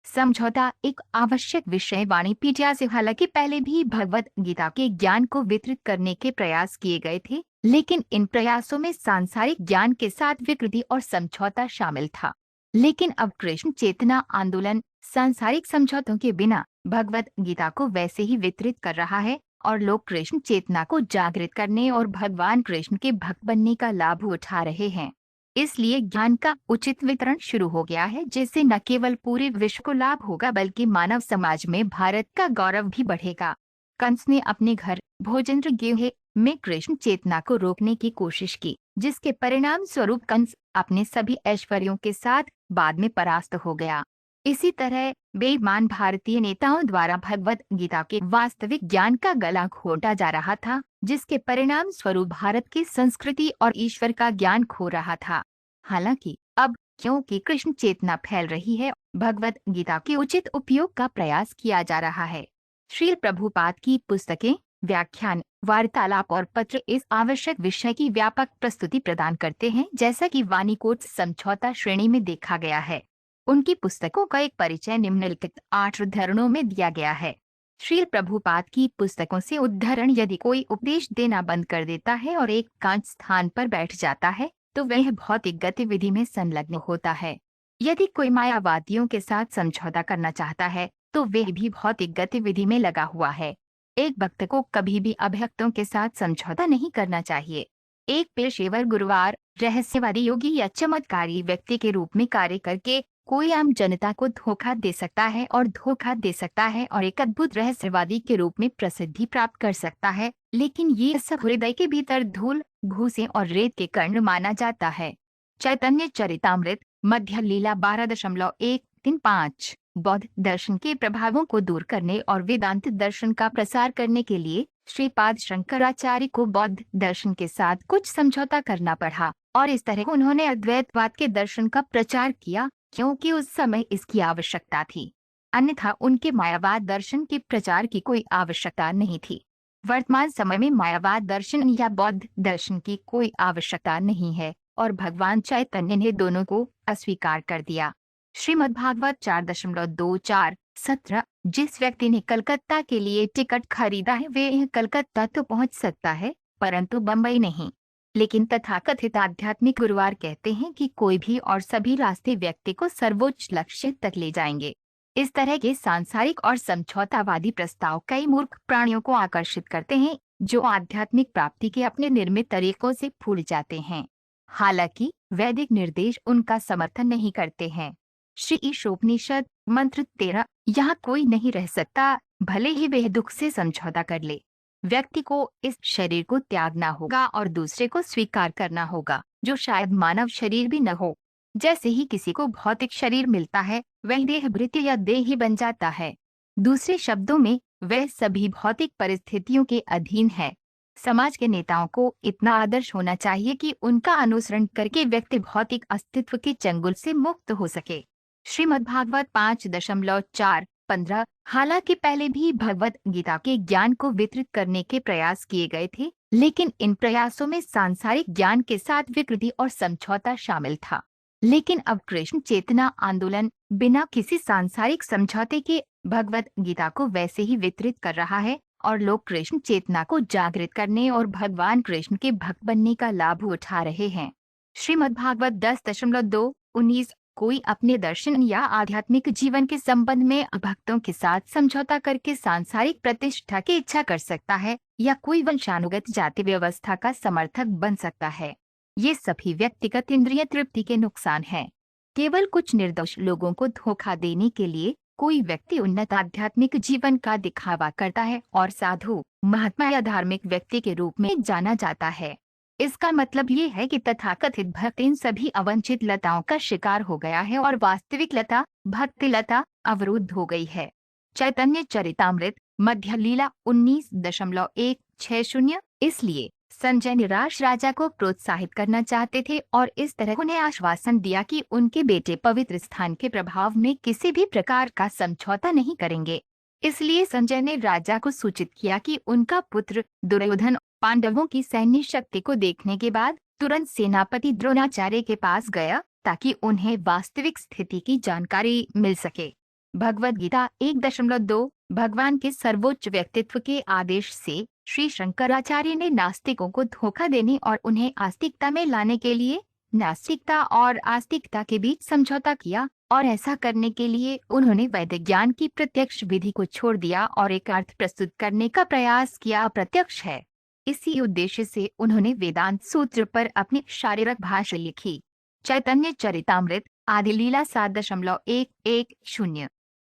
समझौता एक आवश्यक विषय वाणिपीडिया से हालांकि पहले भी भगवत गीता के ज्ञान को वितरित करने के प्रयास किए गए थे, लेकिन इन प्रयासों में सांसारिक ज्ञान के साथ विकृति और समझौता शामिल था। लेकिन अब कृष्ण चेतना आंदोलन सांसारिक समझौतों के बिना भगवत गीता को वैसे ही वितरित कर रहा है और लोग कृष्ण चेतना को जागृत करने और भगवान कृष्ण के भक्त बनने का लाभ उठा रहे हैं। इसलिए ज्ञान का उचित वितरण शुरू हो गया है, जिससे न केवल पूरे विश्व को लाभ होगा बल्कि मानव समाज में भारत का गौरव भी बढ़ेगा। कंस ने अपने घर भोजनगृह में कृष्ण चेतना को रोकने की कोशिश की, जिसके परिणाम स्वरूप कंस अपने सभी ऐश्वर्यों के साथ बाद में परास्त हो गया। इसी तरह बेईमान भारतीय नेताओं द्वारा भगवत गीता के वास्तविक ज्ञान का गला घोंटा जा रहा था, जिसके परिणाम स्वरूप भारत की संस्कृति और ईश्वर का ज्ञान खो रहा था। हालांकि अब क्योंकि कृष्ण चेतना फैल रही है, भगवत गीता के उचित उपयोग का प्रयास किया जा रहा है। श्रील प्रभुपाद की पुस्तकें, व्याख्यान, वार्तालाप और पत्र इस आवश्यक विषय की व्यापक प्रस्तुति प्रदान करते हैं, जैसा कि वाणिकोट समझौता श्रेणी में देखा गया है। उनकी पुस्तकों का एक परिचय निम्नलिखित 8 उद्धरणों में दिया गया है। श्रील प्रभुपाद की पुस्तकों से उद्धरण: यदि कोई उपदेश देना बंद कर देता है और एक एकांत स्थान पर बैठ जाता है, तो वह भौतिक गतिविधि में संलग्न होता है। यदि कोई मायावादियों के साथ समझौता करना चाहता है, तो वह भी भौतिक गतिविधि में लगा हुआ है। एक भक्त को कभी भी अभक्तों के साथ समझौता नहीं करना चाहिए। एक पेशेवर गुरुवार, रहस्यवादी, योगी या चमत्कारी व्यक्ति के रूप में कार्य करके कोई आम जनता को धोखा दे सकता है और एक अद्भुत रहस्यवादी के रूप में प्रसिद्धि प्राप्त कर सकता है, लेकिन ये सब हृदय के भीतर धूल, भूसे और रेत के कण माना जाता है। चैतन्य चरितामृत, मध्य लीला 12.135। बौद्ध दर्शन के प्रभावों को दूर करने और वेदांत दर्शन का प्रसार करने के लिए श्रीपाद शंकराचार्य को बौद्ध दर्शन के साथ कुछ समझौता करना पड़ा और इस तरह उन्होंने अद्वैतवाद के दर्शन का प्रचार किया, क्योंकि उस समय इसकी आवश्यकता थी। अन्यथा उनके मायावाद दर्शन के प्रचार की कोई आवश्यकता नहीं थी। वर्तमान समय में मायावाद दर्शन या बौद्ध दर्शन की कोई आवश्यकता नहीं है और भगवान चैतन्य ने दोनों को अस्वीकार कर दिया। श्रीमद्भागवत 4.24-17। जिस व्यक्ति ने कलकत्ता के लिए टिकट खरीदा है वह कलकत्ता तो पहुंच सकता है, परंतु बम्बई नहीं। लेकिन तथाकथित आध्यात्मिक गुरुवार कहते हैं कि कोई भी और सभी रास्ते व्यक्ति को सर्वोच्च लक्ष्य तक ले जाएंगे। इस तरह के सांसारिक और समझौतावादी प्रस्ताव कई मूर्ख प्राणियों को आकर्षित करते हैं, जो आध्यात्मिक प्राप्ति के अपने निर्मित तरीकों से भूल जाते हैं। हालांकि वैदिक निर्देश उनका समर्थन नहीं करते हैं। श्री ईशोपनिषद मंत्र 13: यहाँ कोई नहीं रह सकता, भले ही वह दुख से समझौता कर ले। व्यक्ति को इस शरीर को त्यागना होगा और दूसरे को स्वीकार करना होगा, जो शायद मानव शरीर भी न हो। जैसे ही किसी को भौतिक शरीर मिलता है, वह देहभृत्य या देही बन जाता है। दूसरे शब्दों में, वह सभी भौतिक परिस्थितियों के अधीन है। समाज के नेताओं को इतना आदर्श होना चाहिए कि उनका अनुसरण करके व्यक्ति भौतिक अस्तित्व के चंगुल से मुक्त हो सके। श्रीमद्भागवत 5.4-15। हालांकि पहले भी भगवत गीता के ज्ञान को वितरित करने के प्रयास किए गए थे, लेकिन इन प्रयासों में सांसारिक ज्ञान के साथ विकृति और समझौता शामिल था। लेकिन अब कृष्ण चेतना आंदोलन बिना किसी सांसारिक समझौते के भगवत गीता को वैसे ही वितरित कर रहा है और लोग कृष्ण चेतना को जागृत करने और भगवान कृष्ण के भक्त बनने का लाभ उठा रहे हैं। श्रीमद्भागवत 10.2-19। कोई अपने दर्शन या आध्यात्मिक जीवन के संबंध में भक्तों के साथ समझौता करके सांसारिक प्रतिष्ठा की इच्छा कर सकता है, या कोई वंशानुगत जाति व्यवस्था का समर्थक बन सकता है। ये सभी व्यक्तिगत इंद्रिय तृप्ति के नुकसान हैं। केवल कुछ निर्दोष लोगों को धोखा देने के लिए कोई व्यक्ति उन्नत आध्यात्मिक जीवन का दिखावा करता है और साधु, महात्मा या धार्मिक व्यक्ति के रूप में जाना जाता है। इसका मतलब ये है कि तथाकथित भक्त इन सभी अवंचित लताओं का शिकार हो गया है और वास्तविक लता, भक्ति लता, अवरुद्ध हो गई है। चैतन्य चरितामृत, मध्य लीला 19.160। इसलिए संजय निराश राजा को प्रोत्साहित करना चाहते थे और इस तरह उन्हें आश्वासन दिया कि उनके बेटे पवित्र स्थान के प्रभाव में किसी भी प्रकार का समझौता नहीं करेंगे। इसलिए संजय ने राजा को सूचित किया कि उनका पुत्र दुर्योधन पांडवों की सैन्य शक्ति को देखने के बाद तुरंत सेनापति द्रोणाचार्य के पास गया, ताकि उन्हें वास्तविक स्थिति की जानकारी मिल सके। भगवद गीता 1.2 भगवान के सर्वोच्च व्यक्तित्व के आदेश से श्री शंकराचार्य ने नास्तिकों को धोखा देने और उन्हें आस्तिकता में लाने के लिए नास्तिकता और आस्तिकता के बीच समझौता किया, और ऐसा करने के लिए उन्होंने वैदिक ज्ञान की प्रत्यक्ष विधि को छोड़ दिया और एक अर्थ प्रस्तुत करने का प्रयास किया अप्रत्यक्ष है। इसी उद्देश्य से उन्होंने वेदांत सूत्र पर अपनी शारीरिक भाष्य लिखी। चैतन्य चरितामृत आदि लीला 7.110।